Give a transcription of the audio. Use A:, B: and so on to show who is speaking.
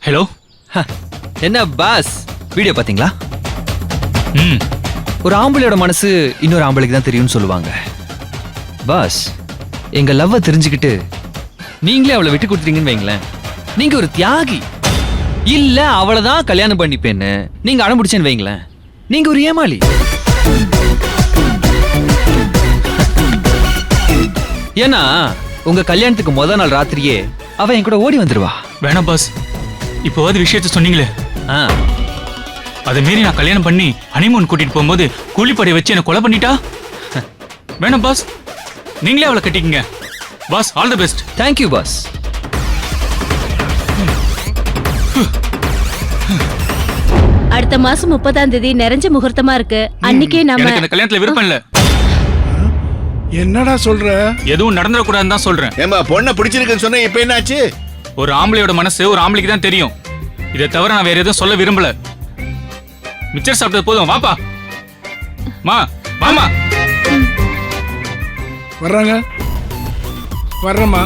A: Hello.
B: என்ன pass, video பாத்தீங்களா?
A: ம்.
B: ஒரு ஆம்பளையோட மனசு இன்னொரு ஆம்பளைக்கு தான் தெரியும்னு சொல்லுவாங்க. பாஸ், எங்க லவ்வ தெரிஞ்சுக்கிட்டு நீங்களே அவளை விட்டு கொடுத்துட்டீங்கன்னு வைங்களேன், நீங்க ஒரு தியாகி. இல்ல அவளைதான் கல்யாணம் பண்ணிப்பேன்னு நீங்க அடம் பிடிச்சேன்னு வைங்களேன், நீங்க ஒரு ஏமாளி. ஏன்னா உங்க கல்யாணத்துக்கு முத நாள் ராத்திரியே அவ என் கூட ஓடி வந்துருவா.
A: வேணாம் பாஸ், இப்போவாது விஷயத்த சொன்னீங்களே,
B: ஆ,
A: அதை மீறி நான் கல்யாணம் பண்ணி ஹனிமூன் கூட்டிட்டு போகும்போது கூலிப்படை வச்சு என்ன கொலை பண்ணிட்டா? வேணாம் பாஸ், நீங்களே அவளை கட்டிக்கங்க. Boss, all the best.
B: Thank you boss.
C: அடுத்த மாசம் 30ஆம் தேதி நிறைஞ்ச முகூர்த்தமா இருக்கு. அன்னைக்கே நாம
A: எனக்கு இந்த கல்யாணத்துல விருப்பம் இல்ல.
D: என்னடா சொல்ற?
A: எதுவும் நடந்துடக்கூடாதுன்னு தான் சொல்றேன்.
E: ஏமா பொண்ணை பிடிச்சிருக்குன்னு சொன்ன, இப்ப என்னாச்சு?
A: ஒரு ஆம்பளையோட மனசு ஒரு ஆம்பளைக்கு தான் தெரியும். இதை தவிர நான் வேற எதுவும் சொல்ல விரும்பல. மிச்சர் சாப்பிட்டது போதும், வாப்பா. மா, வாமா.
D: வர்றாங்க, வர்றேம்மா.